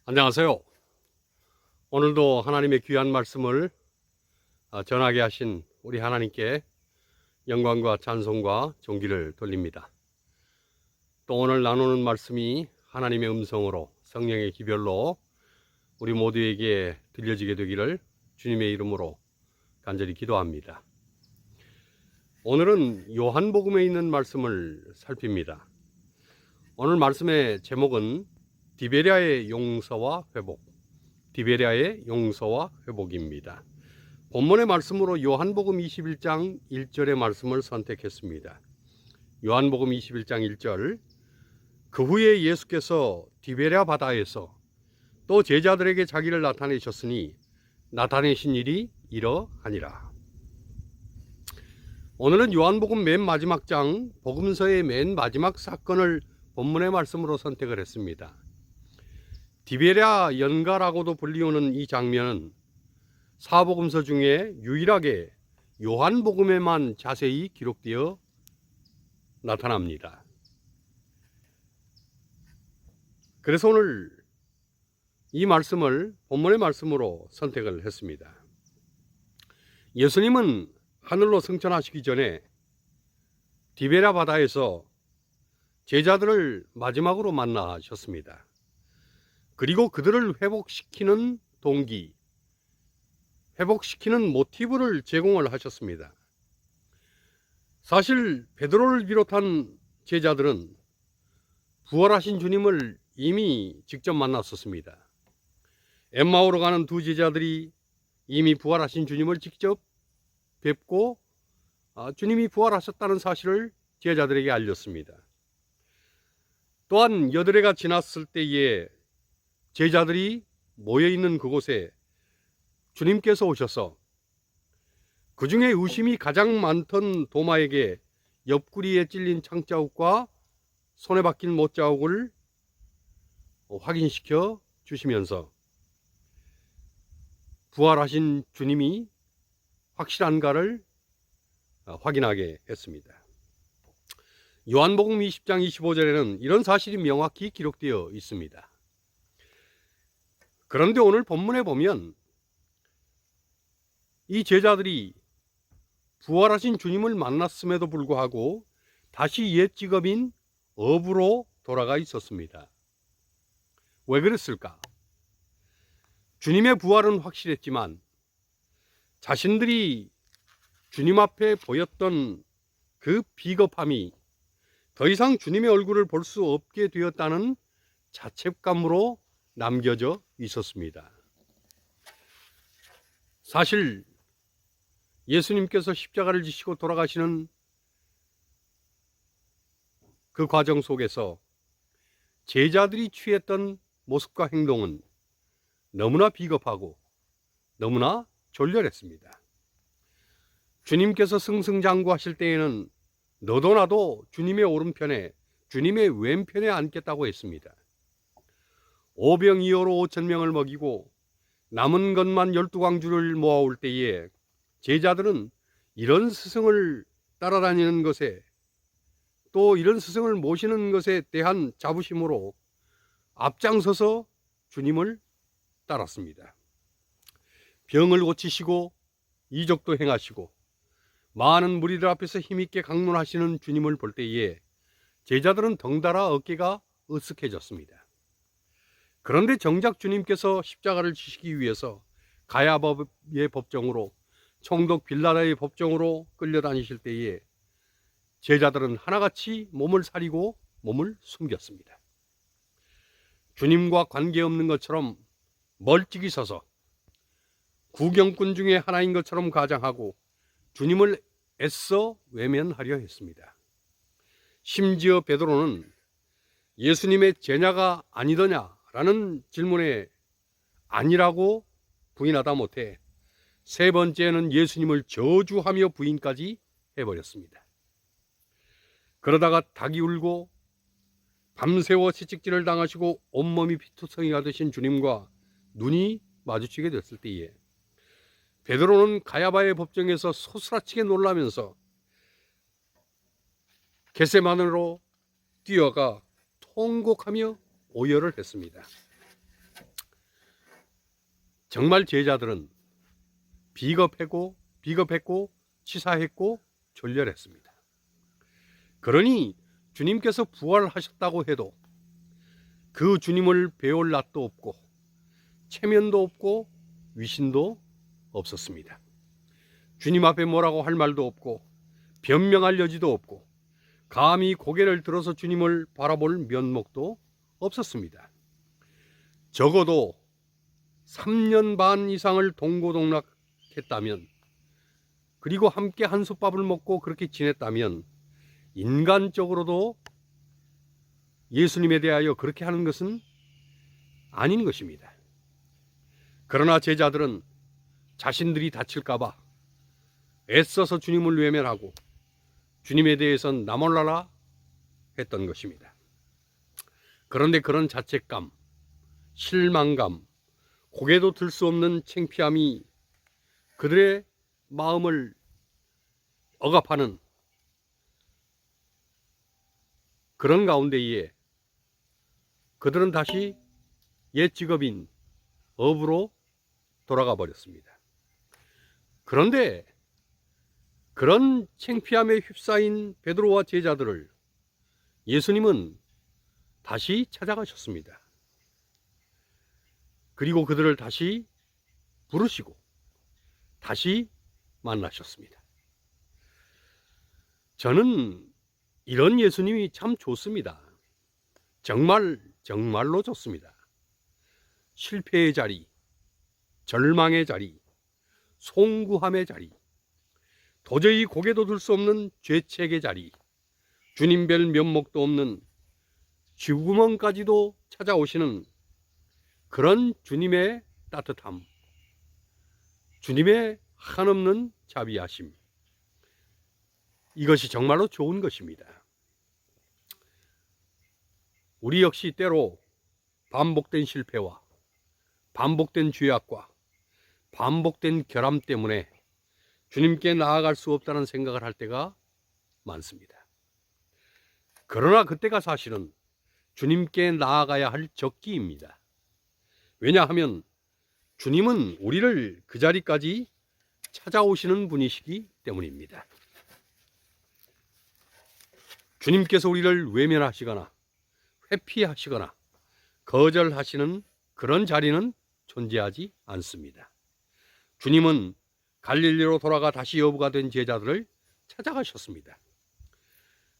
안녕하세요. 오늘도 하나님의 귀한 말씀을 전하게 하신 우리 하나님께 영광과 찬송과 존귀를 돌립니다. 또 오늘 나누는 말씀이 하나님의 음성으로 성령의 기별로 우리 모두에게 들려지게 되기를 주님의 이름으로 간절히 기도합니다. 오늘은 요한복음에 있는 말씀을 살핍니다. 오늘 말씀의 제목은 디베랴의 용서와 회복, 디베랴의 용서와 회복입니다. 본문의 말씀으로 요한복음 21장 1절의 말씀을 선택했습니다. 요한복음 21장 1절, 그 후에 예수께서 디베랴 바다에서 또 제자들에게 자기를 나타내셨으니 나타내신 일이 이러하니라. 오늘은 요한복음 맨 마지막 장, 복음서의 맨 마지막 사건을 본문의 말씀으로 선택을 했습니다. 디베랴 연가라고도 불리우는 이 장면은 사복음서 중에 유일하게 요한복음에만 자세히 기록되어 나타납니다. 그래서 오늘 이 말씀을 본문의 말씀으로 선택을 했습니다. 예수님은 하늘로 승천하시기 전에 디베랴 바다에서 제자들을 마지막으로 만나셨습니다. 그리고 그들을 회복시키는 동기, 회복시키는 모티브를 제공을 하셨습니다. 사실 베드로를 비롯한 제자들은 부활하신 주님을 이미 직접 만났었습니다. 엠마오로 가는 두 제자들이 이미 부활하신 주님을 직접 뵙고 주님이 부활하셨다는 사실을 제자들에게 알렸습니다. 또한 여드레가 지났을 때에 제자들이 모여있는 그곳에 주님께서 오셔서 그 중에 의심이 가장 많던 도마에게 옆구리에 찔린 창자국과 손에 박힌 못자국을 확인시켜 주시면서 부활하신 주님이 확실한가를 확인하게 했습니다. 요한복음 20장 25절에는 이런 사실이 명확히 기록되어 있습니다. 그런데 오늘 본문에 보면 이 제자들이 부활하신 주님을 만났음에도 불구하고 다시 옛 직업인 업으로 돌아가 있었습니다. 왜 그랬을까? 주님의 부활은 확실했지만 자신들이 주님 앞에 보였던 그 비겁함이 더 이상 주님의 얼굴을 볼 수 없게 되었다는 자책감으로 남겨져 있었습니다. 사실 예수님께서 십자가를 지시고 돌아가시는 그 과정 속에서 제자들이 취했던 모습과 행동은 너무나 비겁하고 너무나 졸렬했습니다. 주님께서 승승장구하실 때에는 너도 나도 주님의 오른편에, 주님의 왼편에 앉겠다고 했습니다. 오병이어로 5,000명을 먹이고 남은 것만 12광주를 모아올 때에 제자들은 이런 스승을 따라다니는 것에, 또 이런 스승을 모시는 것에 대한 자부심으로 앞장서서 주님을 따랐습니다. 병을 고치시고 이적도 행하시고 많은 무리들 앞에서 힘있게 강론하시는 주님을 볼 때에 제자들은 덩달아 어깨가 으쓱해졌습니다. 그런데 정작 주님께서 십자가를 지시기 위해서 가야바의 법정으로, 총독 빌라다의 법정으로 끌려다니실 때에 제자들은 하나같이 몸을 사리고 몸을 숨겼습니다. 주님과 관계없는 것처럼 멀찍이 서서 구경꾼 중에 하나인 것처럼 가장하고 주님을 애써 외면하려 했습니다. 심지어 베드로는 예수님의 제자가 아니더냐라는 질문에 아니라고 부인하다 못해 세 번째는 예수님을 저주하며 부인까지 해버렸습니다. 그러다가 닭이 울고 밤새워 채찍질을 당하시고 온몸이 피투성이가 되신 주님과 눈이 마주치게 됐을 때에 베드로는 가야바의 법정에서 소스라치게 놀라면서 겟세마네로 뛰어가 통곡하며 오열을 했습니다. 정말 제자들은 비겁했고 치사했고 졸렬했습니다. 그러니 주님께서 부활하셨다고 해도 그 주님을 배울 낯도 없고 체면도 없고 위신도 없었습니다. 주님 앞에 뭐라고 할 말도 없고 변명할 여지도 없고 감히 고개를 들어서 주님을 바라볼 면목도 없었습니다. 적어도 3년 반 이상을 동고동락했다면, 그리고 함께 한솥밥을 먹고 그렇게 지냈다면 인간적으로도 예수님에 대하여 그렇게 하는 것은 아닌 것입니다. 그러나 제자들은 자신들이 다칠까 봐 애써서 주님을 외면하고 주님에 대해서는 나 몰라라 했던 것입니다. 그런데 그런 자책감, 실망감, 고개도 들 수 없는 창피함이 그들의 마음을 억압하는 그런 가운데에 그들은 다시 옛 직업인 업으로 돌아가 버렸습니다. 그런데 그런 창피함에 휩싸인 베드로와 제자들을 예수님은 다시 찾아가셨습니다. 그리고 그들을 다시 부르시고 다시 만나셨습니다. 저는 이런 예수님이 참 좋습니다. 정말로 좋습니다. 실패의 자리, 절망의 자리, 송구함의 자리, 도저히 고개도 들 수 없는 죄책의 자리, 주님별 면목도 없는 쥐구멍까지도 찾아오시는 그런 주님의 따뜻함, 주님의 한없는 자비하심, 이것이 정말로 좋은 것입니다. 우리 역시 때로 반복된 실패와 반복된 죄악과 반복된 결함 때문에 주님께 나아갈 수 없다는 생각을 할 때가 많습니다. 그러나 그때가 사실은 주님께 나아가야 할 적기입니다. 왜냐하면 주님은 우리를 그 자리까지 찾아오시는 분이시기 때문입니다. 주님께서 우리를 외면하시거나 회피하시거나 거절하시는 그런 자리는 존재하지 않습니다. 주님은 갈릴리로 돌아가 다시 어부가 된 제자들을 찾아가셨습니다.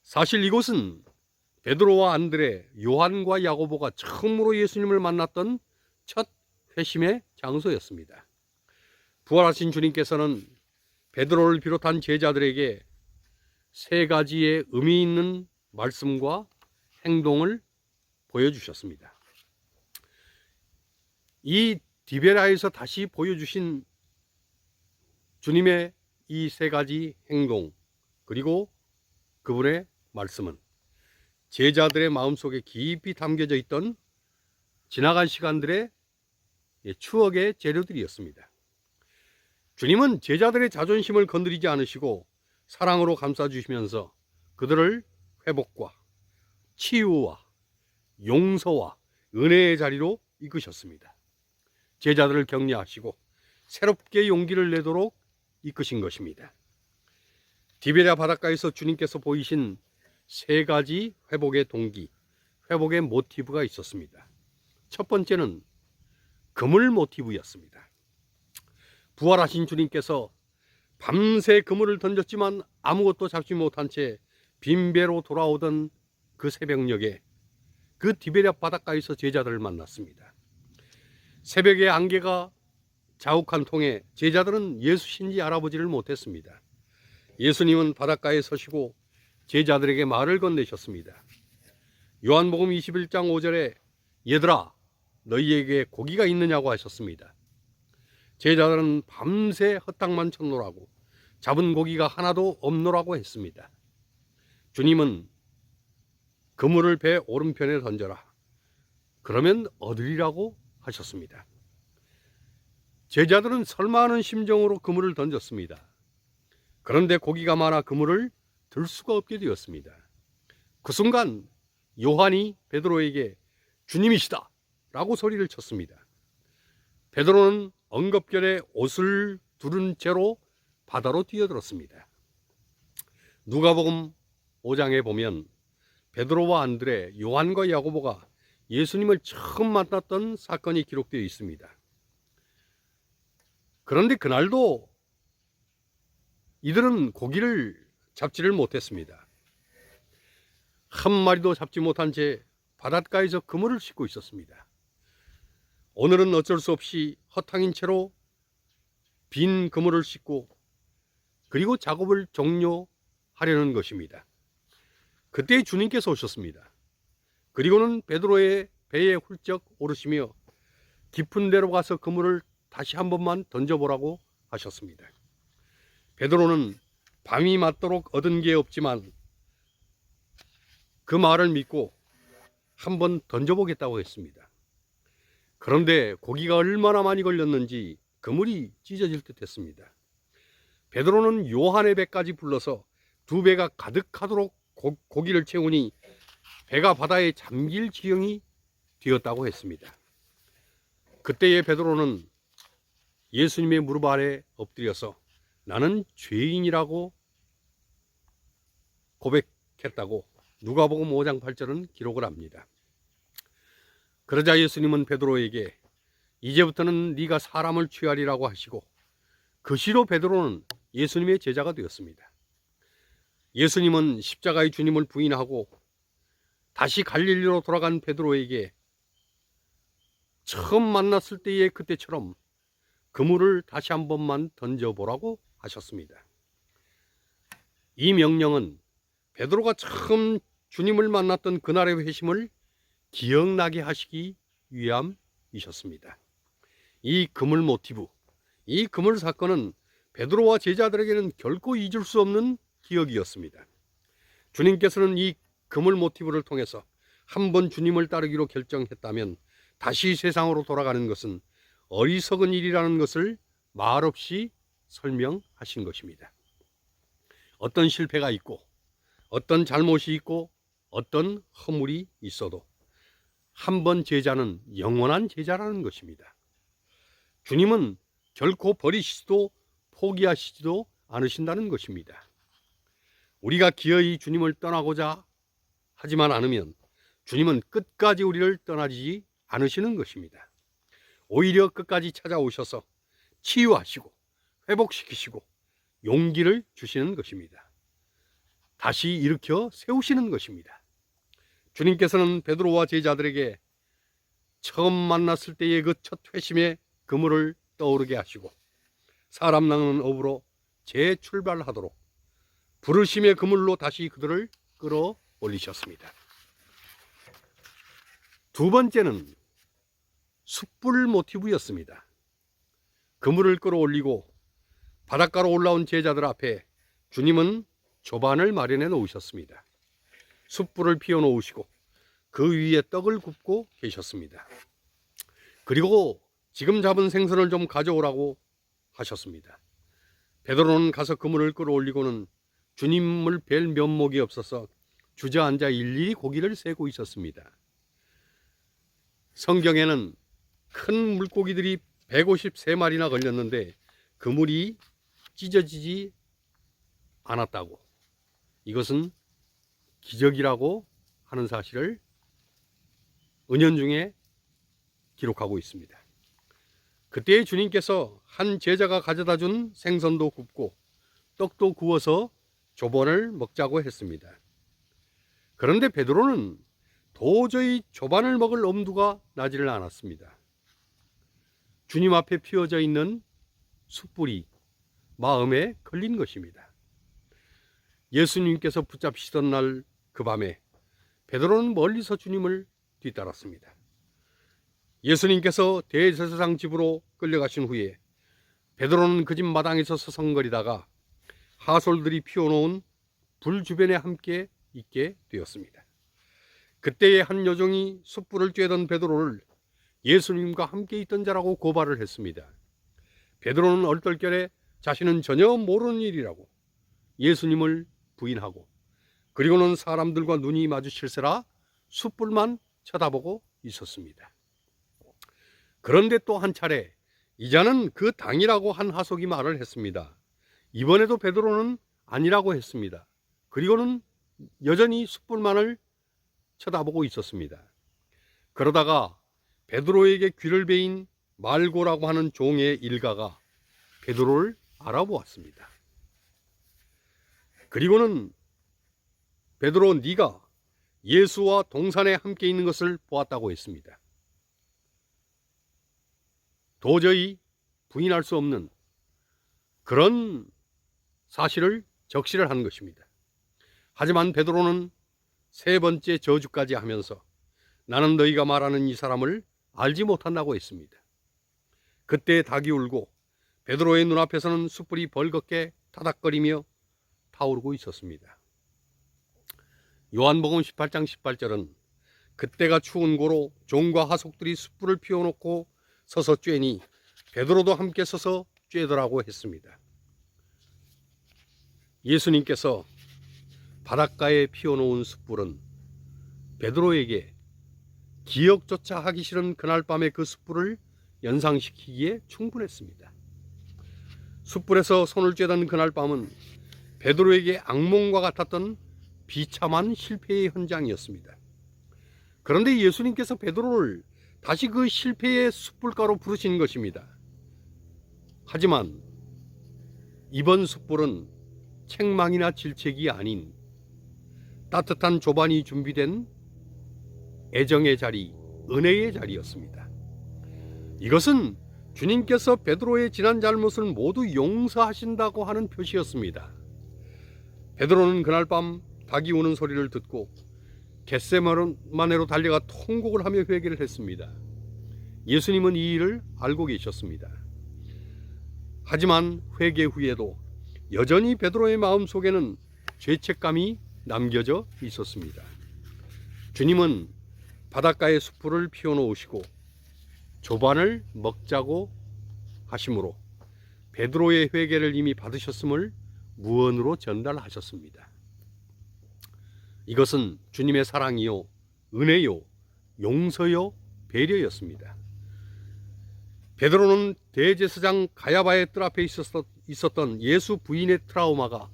사실 이곳은 베드로와 안드레, 요한과 야고보가 처음으로 예수님을 만났던 첫 회심의 장소였습니다. 부활하신 주님께서는 베드로를 비롯한 제자들에게 세 가지의 의미 있는 말씀과 행동을 보여주셨습니다. 이 디베라에서 다시 보여주신 주님의 이 세 가지 행동, 그리고 그분의 말씀은 제자들의 마음속에 깊이 담겨져 있던 지나간 시간들의 추억의 재료들이었습니다. 주님은 제자들의 자존심을 건드리지 않으시고 사랑으로 감싸주시면서 그들을 회복과 치유와 용서와 은혜의 자리로 이끄셨습니다. 제자들을 격려하시고 새롭게 용기를 내도록 이끄신 것입니다. 디베랴 바닷가에서 주님께서 보이신 세 가지 회복의 동기, 회복의 모티브가 있었습니다. 첫 번째는 그물 모티브였습니다. 부활하신 주님께서 밤새 그물을 던졌지만 아무것도 잡지 못한 채 빈배로 돌아오던 그 새벽녘에 그 디베랴 바닷가에서 제자들을 만났습니다. 새벽의 안개가 자욱한 통에 제자들은 예수신지 알아보지를 못했습니다. 예수님은 바닷가에 서시고 제자들에게 말을 건네셨습니다. 요한복음 21장 5절에 얘들아 너희에게 고기가 있느냐고 하셨습니다. 제자들은 밤새 헛당만 쳤노라고 잡은 고기가 하나도 없노라고 했습니다. 주님은 그물을 배 오른편에 던져라. 그러면 얻으리라고 하셨습니다. 제자들은 설마하는 심정으로 그물을 던졌습니다. 그런데 고기가 많아 그물을 들 수가 없게 되었습니다. 그 순간 요한이 베드로에게 주님이시다 라고 소리를 쳤습니다. 베드로는 엉겁결에 옷을 두른 채로 바다로 뛰어들었습니다. 누가복음 5장에 보면 베드로와 안드레, 요한과 야고보가 예수님을 처음 만났던 사건이 기록되어 있습니다. 그런데 그날도 이들은 고기를 잡지를 못했습니다. 한 마리도 잡지 못한 채 바닷가에서 그물을 싣고 있었습니다. 오늘은 어쩔 수 없이 허탕인 채로 빈 그물을 싣고 그리고 작업을 종료하려는 것입니다. 그때 주님께서 오셨습니다. 그리고는 베드로의 배에 훌쩍 오르시며 깊은 데로 가서 그물을 다시 한 번만 던져보라고 하셨습니다. 베드로는 밤이 맞도록 얻은 게 없지만 그 말을 믿고 한번 던져보겠다고 했습니다. 그런데 고기가 얼마나 많이 걸렸는지 그물이 찢어질 듯 했습니다. 베드로는 요한의 배까지 불러서 두 배가 가득하도록 고기를 채우니 배가 바다에 잠길 지경이 되었다고 했습니다. 그때의 베드로는 예수님의 무릎 아래 엎드려서 나는 죄인이라고 고백했다고 누가복음 5장 8절은 기록을 합니다. 그러자 예수님은 베드로에게 이제부터는 네가 사람을 취하리라고 하시고 그 시로 베드로는 예수님의 제자가 되었습니다. 예수님은 십자가의 주님을 부인하고 다시 갈릴리로 돌아간 베드로에게 처음 만났을 때의 그때처럼 그물을 다시 한 번만 던져보라고 하셨습니다. 이 명령은 베드로가 처음 주님을 만났던 그날의 회심을 기억나게 하시기 위함이셨습니다. 이 그물 모티브, 이 그물 사건은 베드로와 제자들에게는 결코 잊을 수 없는 기억이었습니다. 주님께서는 이 그물 모티브를 통해서 한번 주님을 따르기로 결정했다면 다시 세상으로 돌아가는 것은 어리석은 일이라는 것을 말없이 설명하신 것입니다. 어떤 실패가 있고 어떤 잘못이 있고 어떤 허물이 있어도 한 번 제자는 영원한 제자라는 것입니다. 주님은 결코 버리시지도 포기하시지도 않으신다는 것입니다. 우리가 기어이 주님을 떠나고자 하지만 않으면 주님은 끝까지 우리를 떠나지 않으시는 것입니다. 오히려 끝까지 찾아오셔서 치유하시고 회복시키시고 용기를 주시는 것입니다. 다시 일으켜 세우시는 것입니다. 주님께서는 베드로와 제자들에게 처음 만났을 때의 그 첫 회심의 그물을 떠오르게 하시고 사람 낚는 업으로 재출발하도록 부르심의 그물로 다시 그들을 끌어올리셨습니다. 두 번째는 숯불 모티브였습니다. 그물을 끌어올리고 바닷가로 올라온 제자들 앞에 주님은 조반을 마련해 놓으셨습니다. 숯불을 피워 놓으시고 그 위에 떡을 굽고 계셨습니다. 그리고 지금 잡은 생선을 좀 가져오라고 하셨습니다. 베드로는 가서 그물을 끌어올리고는 주님을 뵐 면목이 없어서 주저앉아 일일이 고기를 세고 있었습니다. 성경에는 큰 물고기들이 153마리나 걸렸는데 그물이 찢어지지 않았다고, 이것은 기적이라고 하는 사실을 은연중에 기록하고 있습니다. 그때 주님께서 한 제자가 가져다 준 생선도 굽고 떡도 구워서 조반을 먹자고 했습니다. 그런데 베드로는 도저히 조반을 먹을 엄두가 나지를 않았습니다. 주님 앞에 피워져 있는 숯불이 마음에 걸린 것입니다. 예수님께서 붙잡히시던 날 그 밤에 베드로는 멀리서 주님을 뒤따랐습니다. 예수님께서 대제사장 집으로 끌려가신 후에 베드로는 그 집 마당에서 서성거리다가 하솔들이 피워놓은 불 주변에 함께 있게 되었습니다. 그때에 한 여종이 숯불을 쬐던 베드로를 예수님과 함께 있던 자라고 고발을 했습니다. 베드로는 얼떨결에 자신은 전혀 모르는 일이라고 예수님을 부인하고 그리고는 사람들과 눈이 마주칠세라 숯불만 쳐다보고 있었습니다. 그런데 또 한 차례 이자는 그 당이라고 한 하석이 말을 했습니다. 이번에도 베드로는 아니라고 했습니다. 그리고는 여전히 숯불만을 쳐다보고 있었습니다. 그러다가 베드로에게 귀를 베인 말고라고 하는 종의 일가가 베드로를 알아보았습니다. 그리고는 베드로, 네가 예수와 동산에 함께 있는 것을 보았다고 했습니다. 도저히 부인할 수 없는 그런 사실을 적시를 한 것입니다. 하지만 베드로는 세 번째 저주까지 하면서 나는 너희가 말하는 이 사람을 알지 못한다고 했습니다. 그때 닭이 울고 베드로의 눈앞에서는 숯불이 벌겋게 타닥거리며 타오르고 있었습니다. 요한복음 18장 18절은 그때가 추운 고로 종과 하속들이 숯불을 피워놓고 서서 쬐니 베드로도 함께 서서 쬐더라고 했습니다. 예수님께서 바닷가에 피워놓은 숯불은 베드로에게 기억조차 하기 싫은 그날 밤의 그 숯불을 연상시키기에 충분했습니다. 숯불에서 손을 쬐던 그날 밤은 베드로에게 악몽과 같았던 비참한 실패의 현장이었습니다. 그런데 예수님께서 베드로를 다시 그 실패의 숯불가로 부르신 것입니다. 하지만 이번 숯불은 책망이나 질책이 아닌 따뜻한 조반이 준비된 애정의 자리, 은혜의 자리였습니다. 이것은 주님께서 베드로의 지난 잘못을 모두 용서하신다고 하는 표시였습니다. 베드로는 그날 밤 닭이 우는 소리를 듣고 겟세마네로 달려가 통곡을 하며 회개를 했습니다. 예수님은 이 일을 알고 계셨습니다. 하지만 회개 후에도 여전히 베드로의 마음속에는 죄책감이 남겨져 있었습니다. 주님은 바닷가에 숯불을 피워놓으시고 조반을 먹자고 하심으로 베드로의 회개를 이미 받으셨음을 무언으로 전달하셨습니다. 이것은 주님의 사랑이요, 은혜요, 용서요, 배려였습니다. 베드로는 대제사장 가야바의 뜰 앞에 있었던 예수 부인의 트라우마가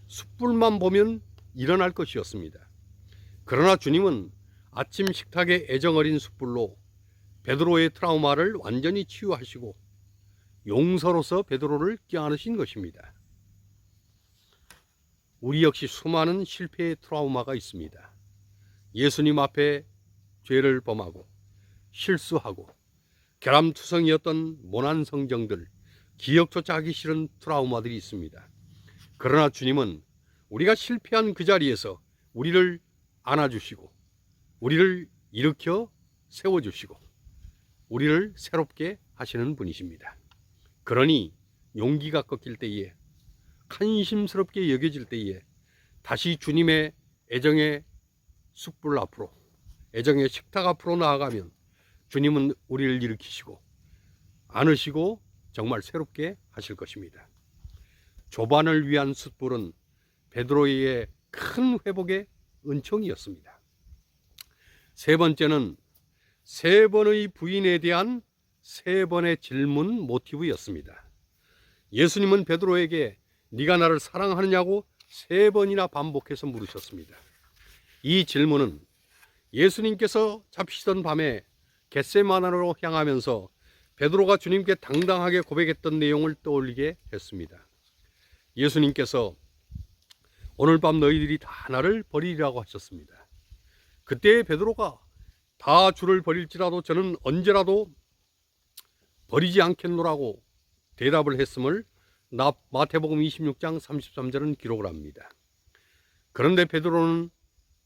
숯불만 보면 일어날 것이었습니다. 그러나 주님은 아침 식탁의 애정어린 숯불로 베드로의 트라우마를 완전히 치유하시고 용서로서 베드로를 껴안으신 것입니다. 우리 역시 수많은 실패의 트라우마가 있습니다. 예수님 앞에 죄를 범하고 실수하고 결함투성이었던 모난 성정들, 기억조차 하기 싫은 트라우마들이 있습니다. 그러나 주님은 우리가 실패한 그 자리에서 우리를 안아주시고 우리를 일으켜 세워주시고 우리를 새롭게 하시는 분이십니다. 그러니 용기가 꺾일 때에, 한심스럽게 여겨질 때에 다시 주님의 애정의 숯불 앞으로, 애정의 식탁 앞으로 나아가면 주님은 우리를 일으키시고 안으시고 정말 새롭게 하실 것입니다. 조반을 위한 숯불은 베드로의 큰 회복의 은총이었습니다. 세 번째는 세 번의 부인에 대한 세 번의 질문 모티브였습니다. 예수님은 베드로에게 네가 나를 사랑하느냐고 세 번이나 반복해서 물으셨습니다. 이 질문은 예수님께서 잡히시던 밤에 겟세마네로 향하면서 베드로가 주님께 당당하게 고백했던 내용을 떠올리게 했습니다. 예수님께서 오늘 밤 너희들이 다 나를 버리리라고 하셨습니다. 그때 베드로가 다 주를 버릴지라도 저는 언제라도 버리지 않겠노라고 대답을 했음을 마태복음 26장 33절은 기록을 합니다. 그런데 베드로는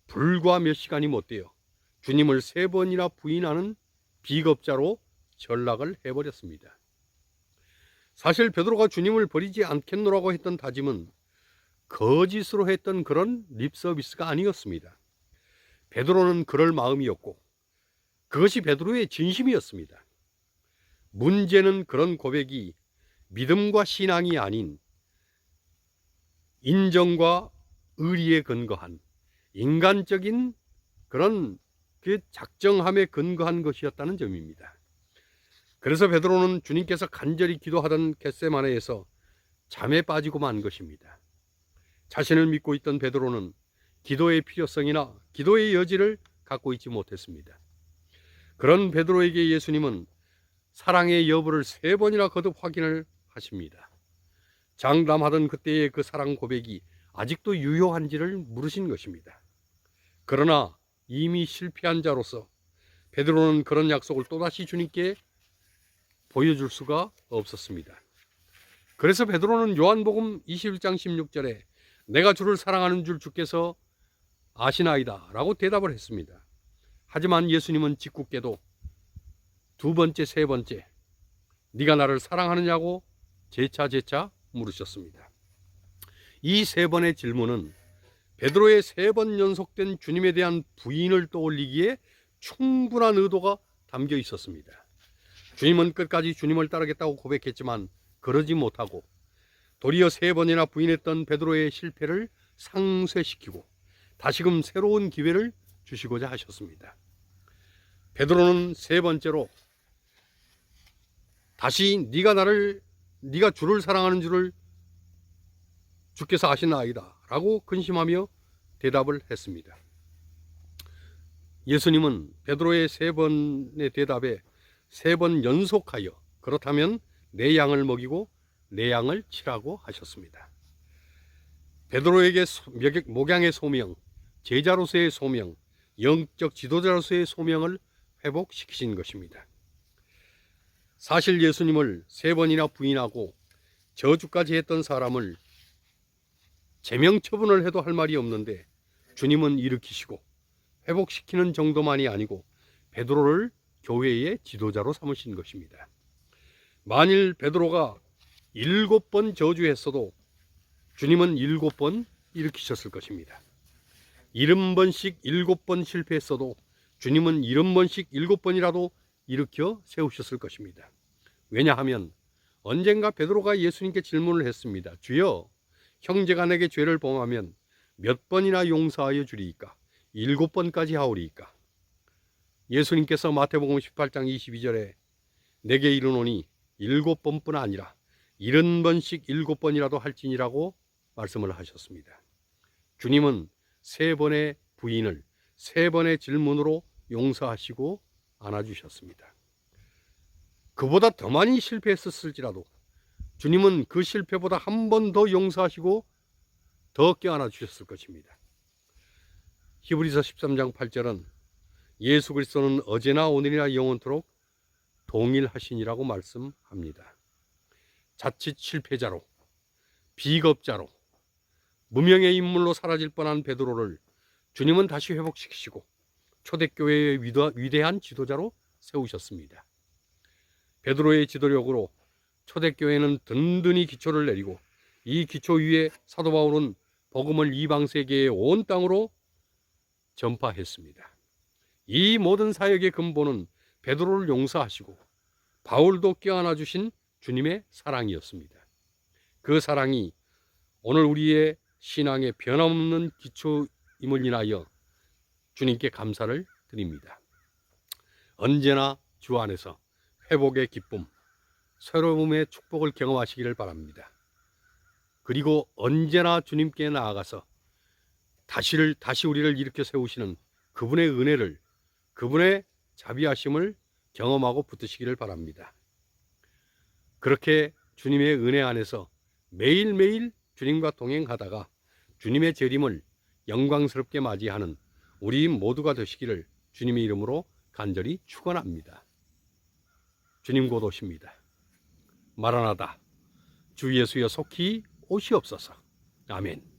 불과 몇 시간이 못 되어 주님을 세 번이나 부인하는 비겁자로 전락을 해버렸습니다. 사실 베드로가 주님을 버리지 않겠노라고 했던 다짐은 거짓으로 했던 그런 립서비스가 아니었습니다. 베드로는 그럴 마음이었고 그것이 베드로의 진심이었습니다. 문제는 그런 고백이 믿음과 신앙이 아닌 인정과 의리에 근거한 인간적인 그런 그 작정함에 근거한 것이었다는 점입니다. 그래서 베드로는 주님께서 간절히 기도하던 겟세마네에서 잠에 빠지고 만 것입니다. 자신을 믿고 있던 베드로는 기도의 필요성이나 기도의 여지를 갖고 있지 못했습니다. 그런 베드로에게 예수님은 사랑의 여부를 3번이나 거듭 확인을 하십니다. 장담하던 그때의 그 사랑 고백이 아직도 유효한지를 물으신 것입니다. 그러나 이미 실패한 자로서 베드로는 그런 약속을 또다시 주님께 보여줄 수가 없었습니다. 그래서 베드로는 요한복음 21장 16절에 내가 주를 사랑하는 줄 주께서 아시나이다 라고 대답을 했습니다. 하지만 예수님은 짓궂게도 2번째, 3번째 네가 나를 사랑하느냐고 재차 물으셨습니다. 이 3번의 질문은 베드로의 3번 연속된 주님에 대한 부인을 떠올리기에 충분한 의도가 담겨 있었습니다. 주님은 끝까지 주님을 따르겠다고 고백했지만 그러지 못하고 도리어 3번이나 부인했던 베드로의 실패를 상쇄시키고 다시금 새로운 기회를 주시고자 하셨습니다. 베드로는 3번째로 다시 네가 주를 사랑하는 줄을 주께서 아시나이다 라고 근심하며 대답을 했습니다. 예수님은 베드로의 3번의 대답에 3번 연속하여 그렇다면 내 양을 먹이고 내 양을 치라고 하셨습니다. 베드로에게 목양의 소명, 제자로서의 소명, 영적 지도자로서의 소명을 회복시키신 것입니다. 사실 예수님을 3번이나 부인하고 저주까지 했던 사람을 제명 처분을 해도 할 말이 없는데 주님은 일으키시고 회복시키는 정도만이 아니고 베드로를 교회의 지도자로 삼으신 것입니다. 만일 베드로가 7번 저주했어도 주님은 7번 일으키셨을 것입니다. 70번씩 7번 실패했어도 주님은 70번씩 7번이라도 일으켜 세우셨을 것입니다. 왜냐하면 언젠가 베드로가 예수님께 질문을 했습니다. 주여, 형제가 내게 죄를 범하면 몇 번이나 용서하여 주리이까? 7번까지 하오리이까? 예수님께서 마태복음 18장 22절에 내게 이르노니 7번뿐 아니라 70번씩 7번이라도 할지니라고 말씀을 하셨습니다. 주님은 3번의 부인을 3번의 질문으로 용서하시고 안아주셨습니다. 그보다 더 많이 실패했었을지라도 주님은 그 실패보다 한 번 더 용서하시고 더 껴안아 주셨을 것입니다. 히브리서 13장 8절은 예수 그리스도는 어제나 오늘이나 영원토록 동일하시니라고 말씀합니다. 자칫 실패자로, 비겁자로, 무명의 인물로 사라질 뻔한 베드로를 주님은 다시 회복시키시고 초대교회의 위대한 지도자로 세우셨습니다. 베드로의 지도력으로 초대교회는 든든히 기초를 내리고 이 기초 위에 사도 바울은 복음을 이방 세계의 온 땅으로 전파했습니다. 이 모든 사역의 근본은 베드로를 용서하시고 바울도 껴안아 주신 주님의 사랑이었습니다. 그 사랑이 오늘 우리의 신앙의 변함없는 기초임을 인하여 주님께 감사를 드립니다. 언제나 주 안에서 회복의 기쁨, 새로움의 축복을 경험하시기를 바랍니다. 그리고 언제나 주님께 나아가서 다시 우리를 일으켜 세우시는 그분의 은혜를, 그분의 자비하심을 경험하고 붙드시기를 바랍니다. 그렇게 주님의 은혜 안에서 매일매일 주님과 동행하다가 주님의 재림을 영광스럽게 맞이하는 우리 모두가 되시기를 주님의 이름으로 간절히 축원합니다. 주님 곧 오십니다. 마라나다, 주 예수여 속히 오시옵소서. 아멘.